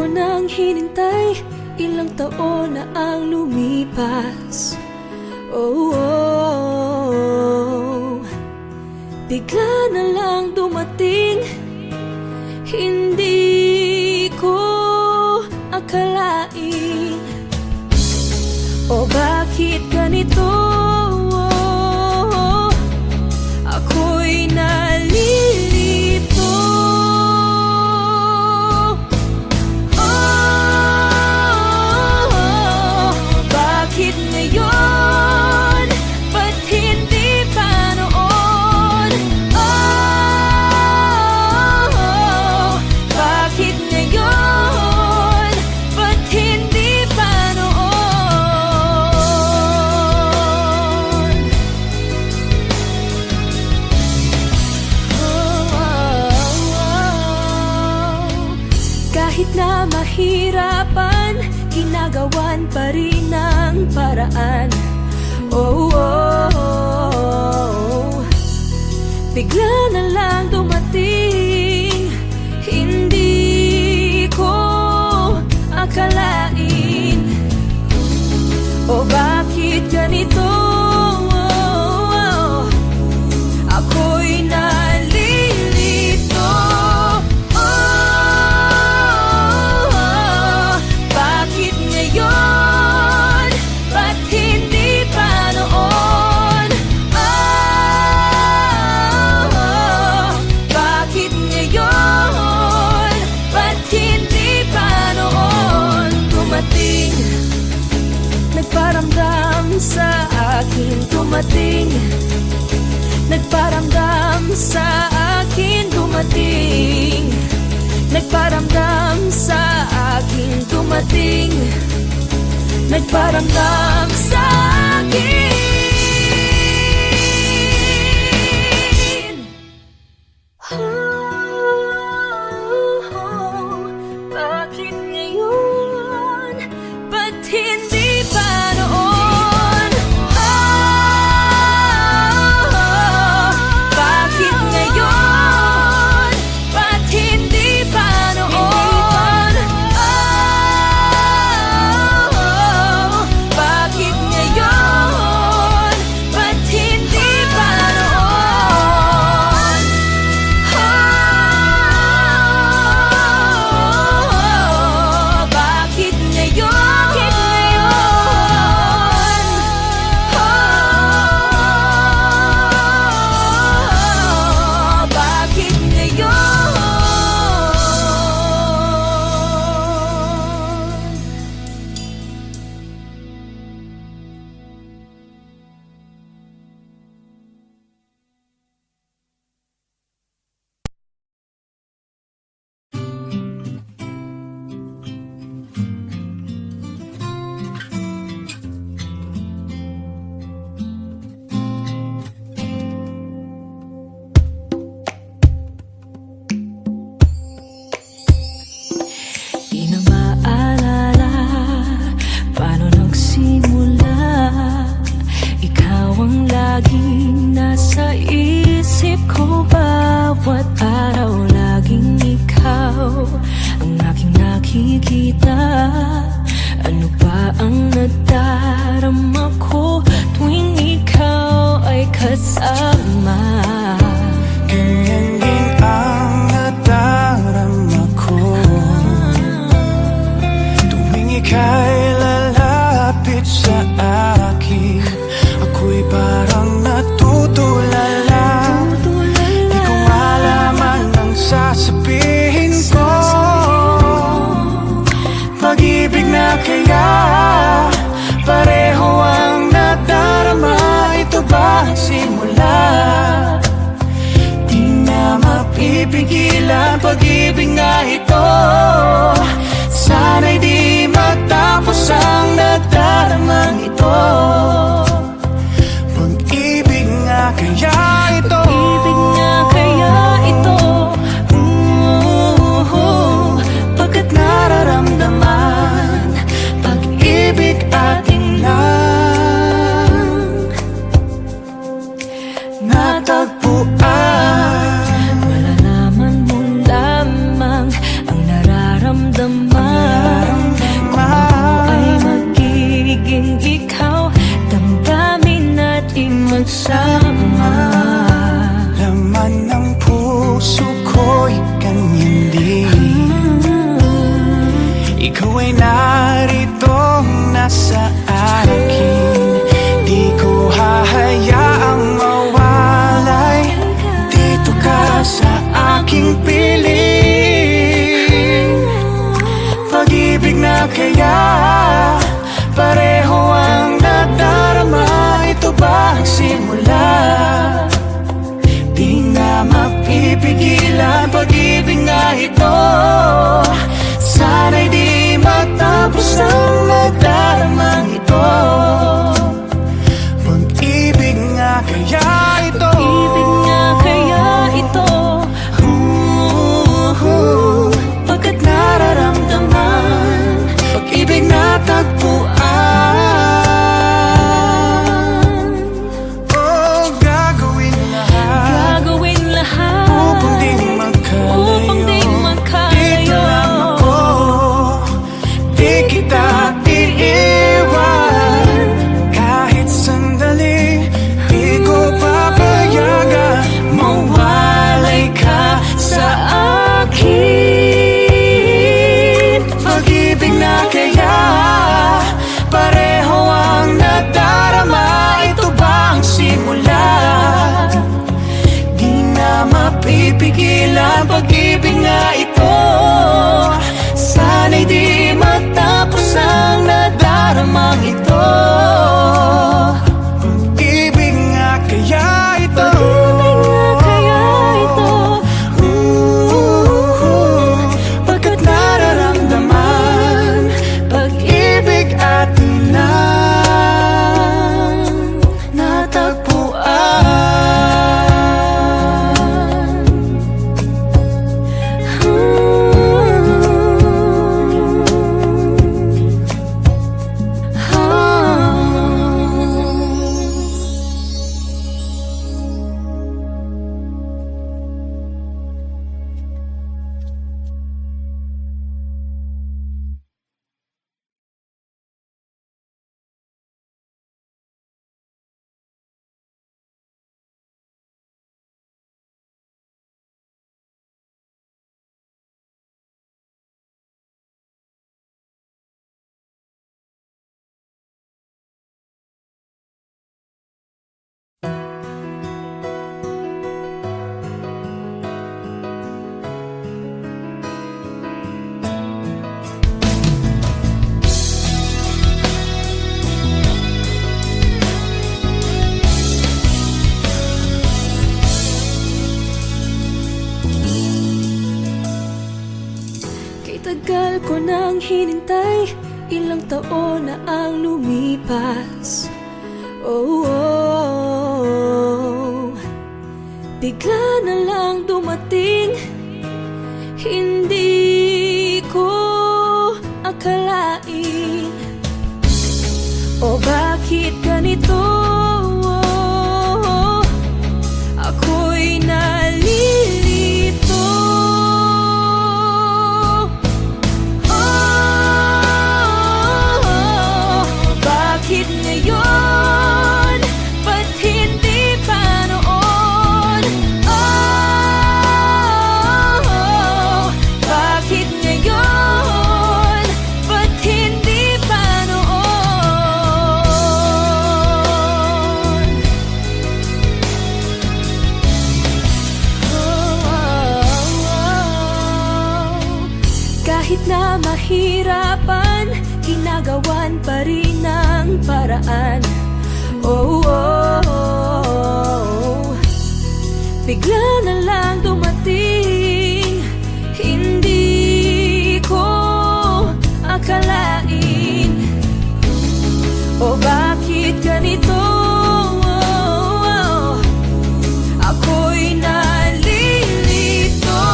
nang hinintay, ilang taon na ang lumipas. Oh, oh, bigla na lang dumating, hindi ko akalain. O bakit ganito? Ako'y nalilito. Oh, bakit ngayon? Ba't hindi pa noon? Oh, bakit ngayon? Ba't hindi pa noon? Kahit na mahirapan, ginagawan pa rin ang paraan. Oh, oh, oh. Bigla na lang dumating, hindi ko akalain. O bakit ganito? Ako'y nalilito. Bakit ngayon? Ba't hindi pa noon? Bakit ngayon? Ba't hindi pa noon? Dumating, nagparamdam sa akin. Dumating, nagparamdam sa akin. Dumating, nagparamdam sa akin. Dumating, nagparamdam sa akin. Oh, bakit ngayon? Ba't hindi pa noon? Bakit ngayon? Ba't hindi pa noon? Bakit ngayon? Ba't hindi pa noon? Bakit ngayon? Bakit ngayon? Di na maalala paano nagsimula. Ikaw ang laging nasa isip ko. Bawat araw laging ikaw ang aking nakikita. Ano ba ang nadarama ko tuwing ikaw ay kasama? Ganyan din ang nadarama ko tuwing ika'y lalapit sa akin. Ako'y parang natutulala. Di ko malaman ang sasabihin ko. Pag-ibig na kaya pareho ang nadarama. Ito ba ang simula? Di na mapipigilan pag-ibig na ito. Sana'y di matapos ang nadaramang ito. Pag-ibig nga kaya ito. Pag-ibig nga kaya ito. Pagkat nararamdaman pag-ibig ating lang natagpuan. Malalaman mo lamang ang nararamdaman. magsama. Laman ng puso ko'y ganyan din. Ikaw ay naritong nasa akin, di ko hahayaang mawalay. Dito ka sa aking piling. Pag-ibig na kaya pareho ang nadarama. Ito ba ang simula? Di na mapipigilan pag-ibig na ito. Sana'y di matapos ang nadaramang ito. Pag-ibig nga kaya ito. Pag-ibig nga kaya ito. Pagkat nararamdaman, pag-ibig na tagpuan. Oh, gagawin lahat upang di magkalayo. Dito lang ako, di kita iiwan. Kahit sandali, di ko papayagan mawalay ka sa akin. Pag-ibig na kaya pareho ang nadarama. Ito ba ang simula? Di na mapipigilan pag-ibig nga ito. Sana'y di matapos ang nadaramang ito. Pag-ibig nga kaya ito. Pag-ibig nga kaya ito. Pagkat nararamdaman, pag-ibig atin na tagal ko nang hinintay, ilang taon na ang lumipas. Oh, oh. Bigla na lang dumating, hindi ko akalain. O bakit ganito? Ako'y nalilito. Bakit ngayon? Ba't hindi pa noon? Bakit ngayon? Ba't hindi pa noon? Kahit na mahirapan, ginagawan pa rin ang paraan. Oh, oh, oh. Bigla na lang dumating, hindi ko akalain. O bakit ganito? Ako'y nalilito.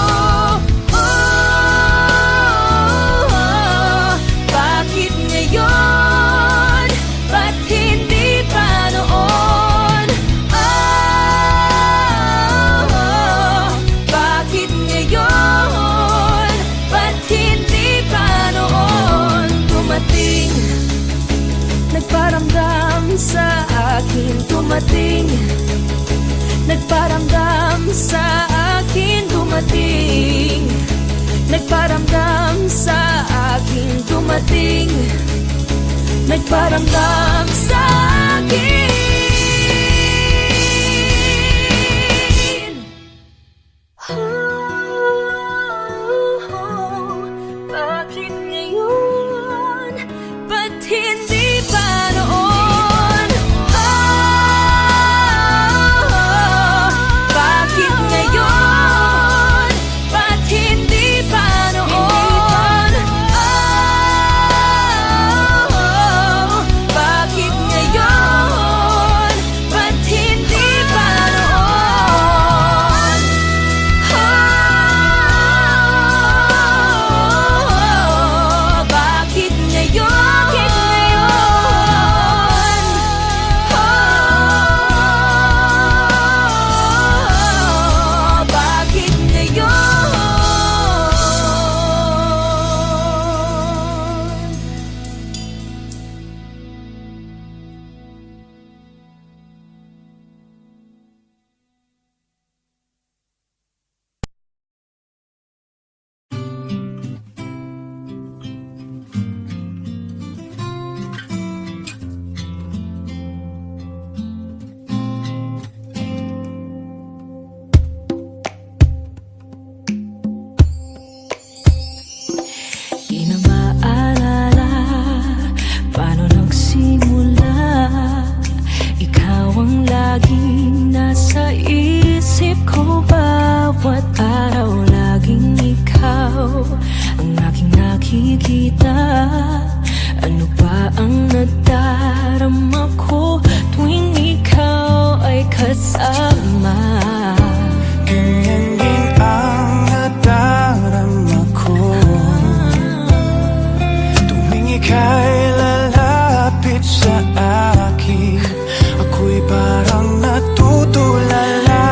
Bakit ngayon? Ba't hindi pa noon? dumating, nagparamdam sa akin. Bakit ngayon? Ba't hindi pa noon? Bakit ngayon? Ba't hindi pa noon? Bakit ngayon? Ba't hindi pa noon? Bakit ngayon? Bakit ngayon? Di na maalala paano nagsimula. Ikaw ang laging nasa isip ko. Bawat araw laging ikaw ang aking nakikita. Ano ba ang nadarama ko tuwing ikaw ay kasama? Ganyan din ang nadarama ko tuwing ika'y lalapit sa akin. Ako'y parang natutulala.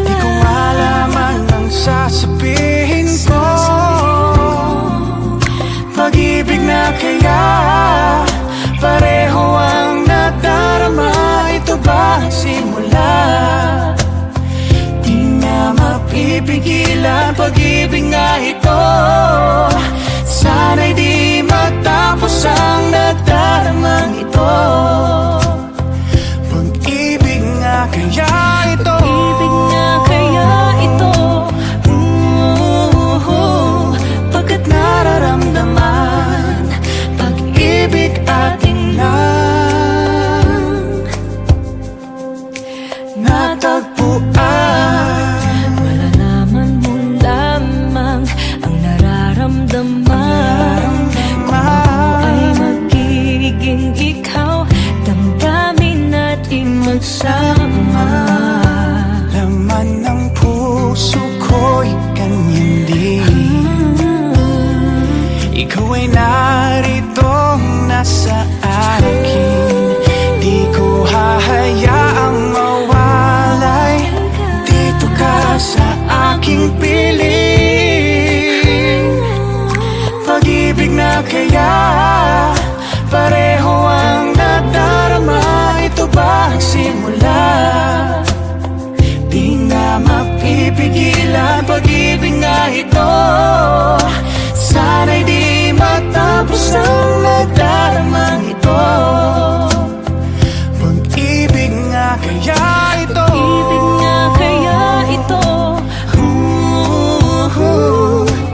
Di ko malaman ang sasabihin ko. Pag-ibig na kaya pareho ang nadarama. Ito ba ang simula? Di na mapipigilan pag-ibig nga ito. Sana'y di matapos ang nadaramang ito. Pag-ibig nga kaya ito. Pag-ibig nga kaya ito. Pagkat nararamdaman pag-ibig ating lang natagpuan. Malalaman mo lamang ang nararamdaman. Kung ako ay magiging ikaw, damdamin natin magsama. Laman ng puso ko'y ganyan din. Ikaw ay narito nasa akin. Di ko hahayaang mawalay. Dito ka sa aking piling. Pag-ibig na kaya pareho ang nadarama. Ito ba ang simula? Di na mapipigilan pag-ibig nga ito. Sana'y di matapos ang nadaramang ito. Pag-ibig nga kaya ito. Pag-ibig nga kaya ito.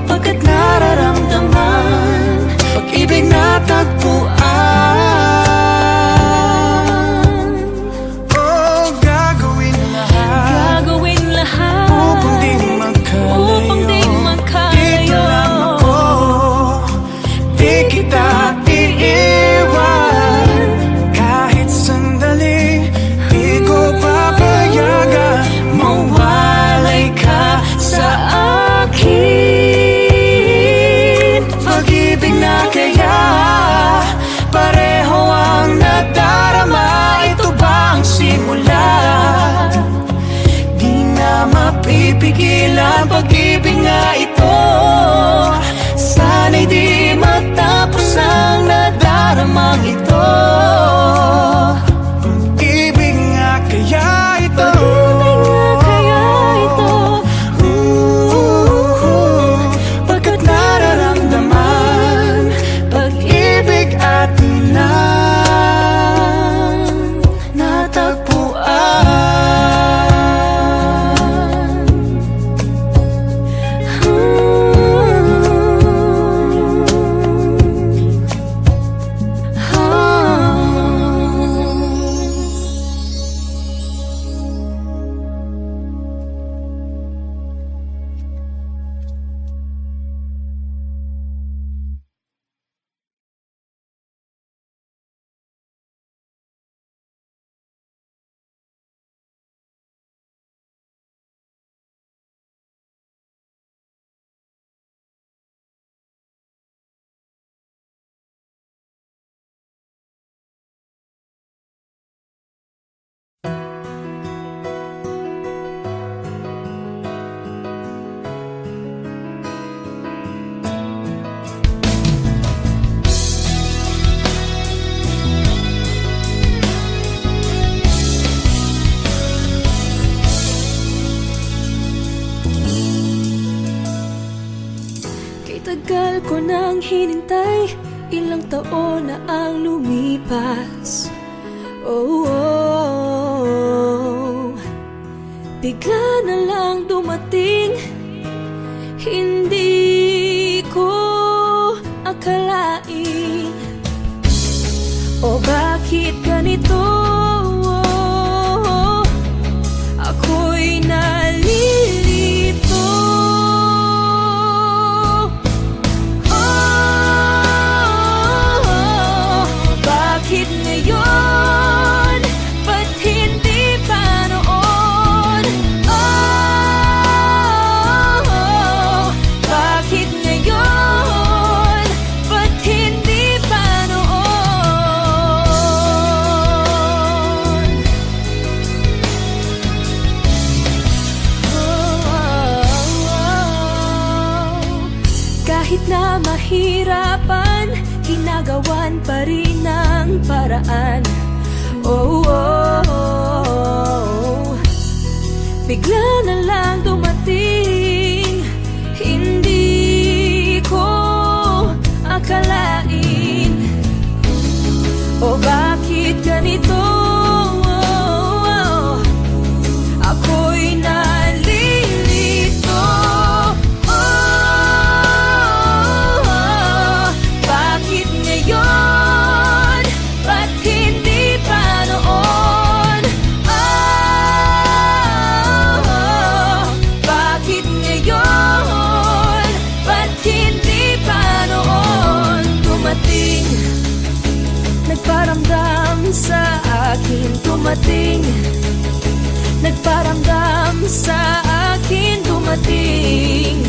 Pagkat nararamdaman pag-ibig na tagpuan. Oh, gagawin lahat upang di magkalayo. Dito lang ako, di kita iiwan. tagal ko nang hinintay, ilang taon na ang lumipas. Oh, oh. Bigla na lang dumating, hindi ko akalain. O bakit ganito? Ako'y nalilito. Bakit ngayon? Ba't hindi pa noon? Bakit ngayon? Ba't hindi pa noon? Kahit na mahirapan, ginagawan pa rin ng paraan. Oh, oh, oh. Bigla na lang dumating, hindi ko akalain. O bakit ganito? Ako'y nalilito. Bakit ngayon? Ba't hindi pa noon? Bakit ngayon? Ba't hindi pa noon? Dumating, nagparamdam sa akin. Dumating, nagparamdam sa akin. Dumating,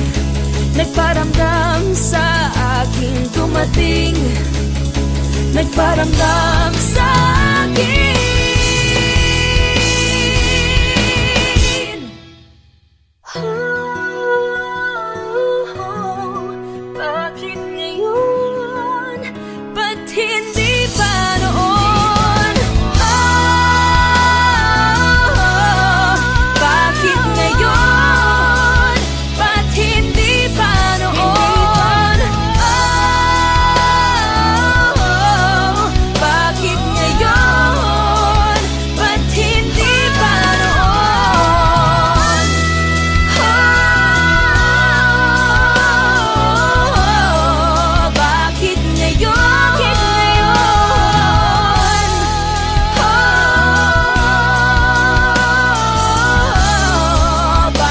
nagparamdam sa akin. Dumating, nagparamdam sa akin. Bakit ngayon? Ba't hindi pa noon? Bakit ngayon? Ba't hindi pa noon? Bakit ngayon? Ba't hindi pa noon? Bakit ngayon?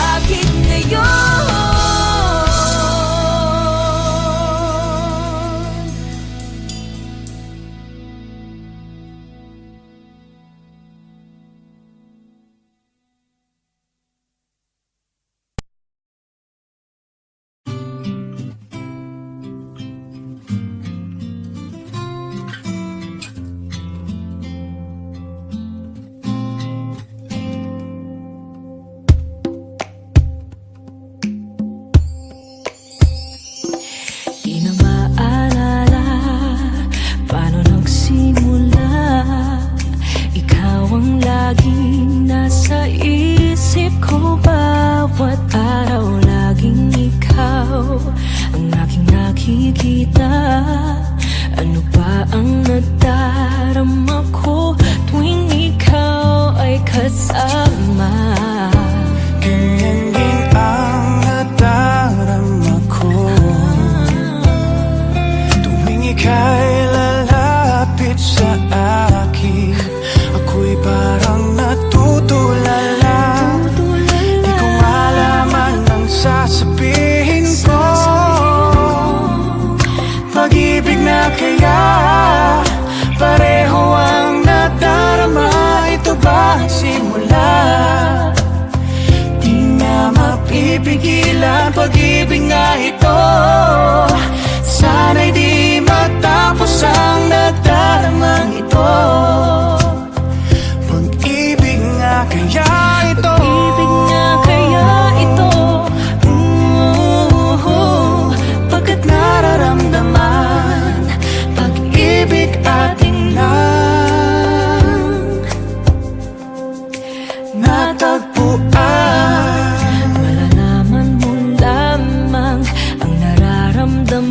Bakit ngayon? Di na maalala paano nagsimula. Ikaw ang laging nasa isip ko. Bawat araw laging ikaw ang aking nakikita. Ano ba ang nadarama ko tuwing ikaw ay kasama? Ganyan din ang nadarama ko tuwing ika'y lalapit sa akin. Ako'y parang natutulala. Di ko malaman ang sasabihin ko. Pag-ibig na kaya pareho ang nadarama. Ito ba ang simula? Di na mapipigilan pag-ibig nga ito. Sana'y di matapos ang nadaramang ito. Pag-ibig nga kaya ito. Pag-ibig nga kaya ito. Pagkat nararamdaman pag-ibig ating lang natagpuan. Malalaman mo lamang ang nararamdaman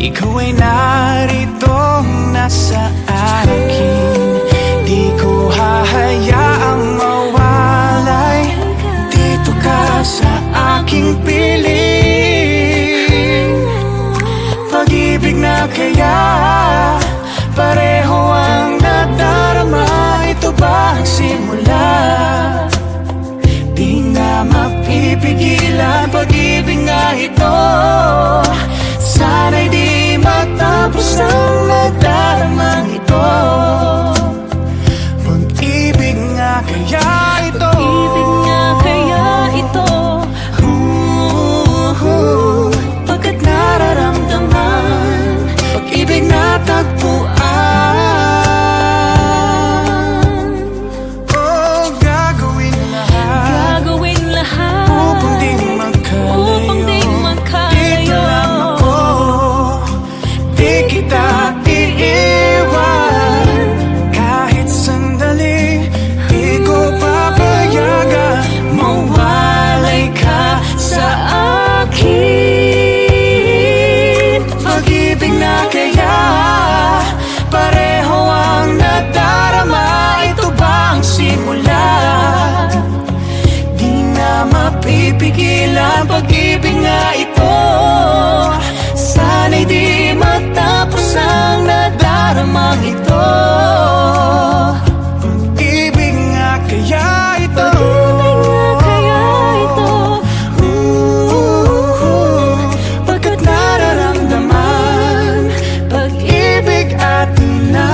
ikaw ay narito nasa akin. Di ko hahayaang mawalay, dito ka sa aking piling. Pag-ibig na kaya pareho ang nadarama, ito ba ang simula? Di na mapipigilan, pag-ibig nga ito. Sana'y di matapos ang nadaramang ito. Pag-ibig nga kaya ito. Pag-ibig nga kaya ito. Pagkat nararamdaman, pag-ibig na tagpuan. Oh, gagawin lahat upang di magkalayo. Dito lang ako, di kita iiwan. Kahit sandali, di ko papayagan mawalay ka sa akin. Pag-ibig na kaya pareho ang nadarama, ito ba ang simula? Di na mapipigilan, pag-ibig nga ito. Sana'y di matapos ang nadarama ito. Pag-ibig nga kaya ito. Pagkat nararamdaman, pag-ibig atin na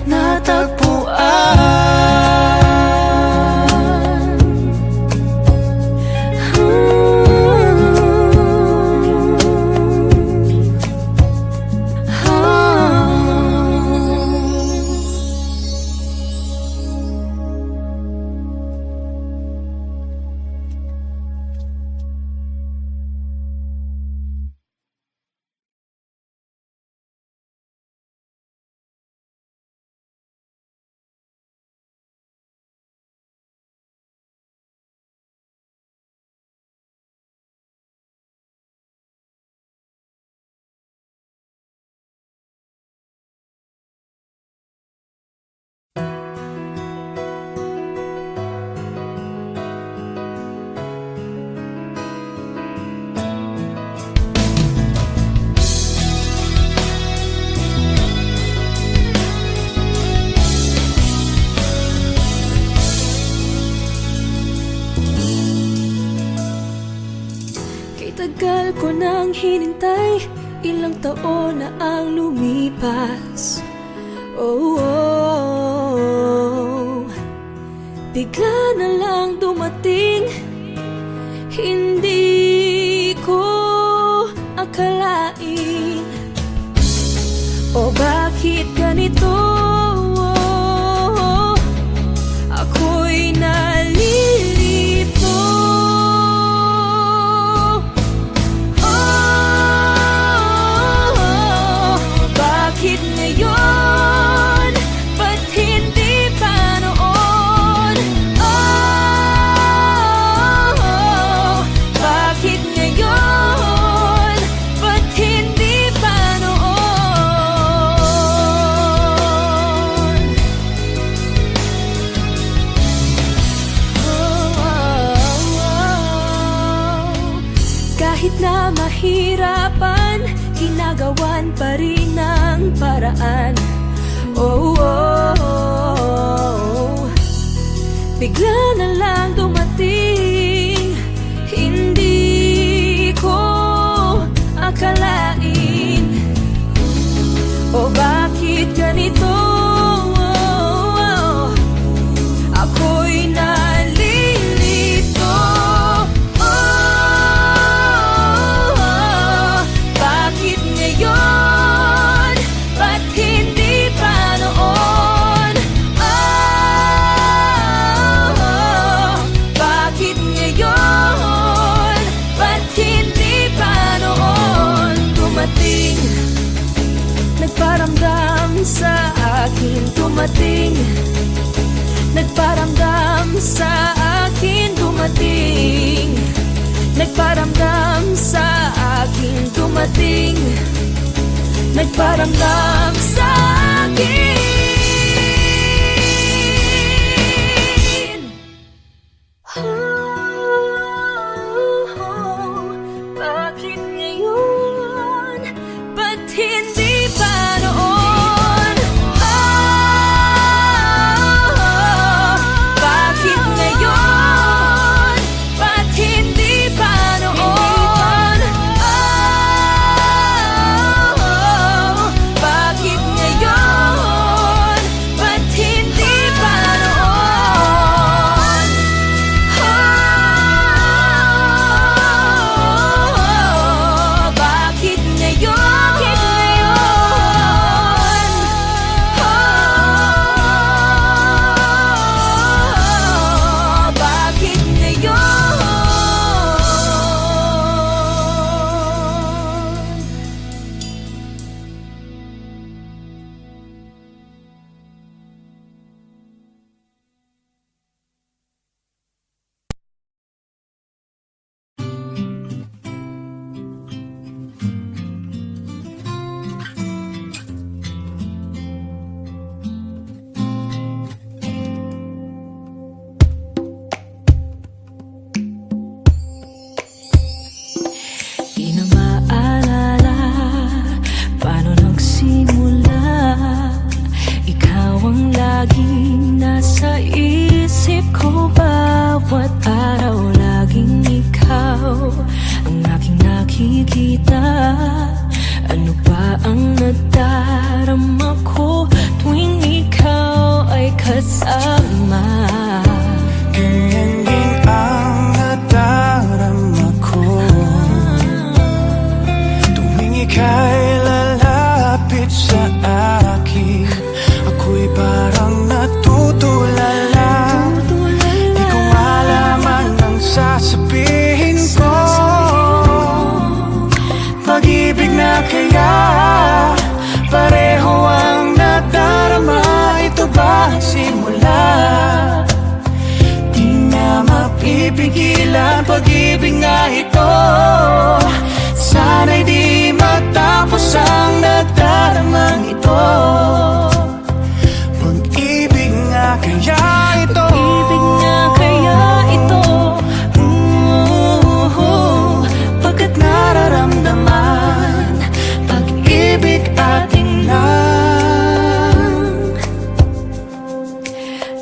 natagpuan. Kay tagal ko nang hinintay, ilang taon na ang lumipas. Oh, oh, oh. Bigla na lang dumating, hindi ko akalain. O bakit ganito? Ako'y nalilito. Bakit ngayon? Ba't hindi pa noon? Bakit ngayon? Ba't hindi pa noon? Kahit na mahirapan, ginagawan pa rin ang paraan. Oh, oh, oh. Bigla na lang dumating, hindi ko akalain. O bakit ganito? Ako'y nalilito. Bakit ngayon? Ba't hindi pa noon? Bakit ngayon? Ba't hindi pa noon? Dumating, nagparamdam sa akin. Dumating, nagparamdam sa akin. Dumating, nagparamdam nagparamdam sa aking dumating, nagparamdam sa akin. Bakit ngayon? Ba't hindi pa noon? Bakit ngayon? Ba't hindi pa noon? Bakit ngayon? Ba't hindi pa noon? Bakit ngayon? Bakit ngayon? Di na maalala paano nagsimula. Ikaw ang laging nasa isip ko. Bawat araw laging ikaw ang aking nakikita. Ano ba ang nadarama ko tuwing ikaw ay kasama? Ganyan din ang nadarama ko tuwing ika'y lalapit sa akin. Ako'y parang natutulala. Di ko malaman ang sasabihin ko. Pag-ibig na kaya pareho ang nadarama. Ito ba ang simula? Di na mapipigilan pag-ibig nga ito. Sana'y di matapos ang nadaramang ito. Pag-ibig nga kaya ito. Pag-ibig nga kaya ito. Pagkat nararamdaman pag-ibig atin lang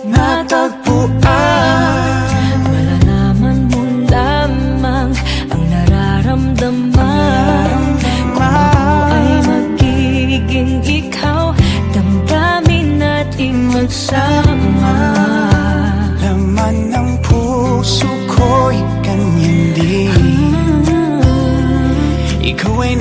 natagpuan. Malalaman mo lamang ang nararamdaman. Kung ako ay magiging ikaw, damdamin natin magsama. Laman ng puso ko'y ganyan din. Ikaw ay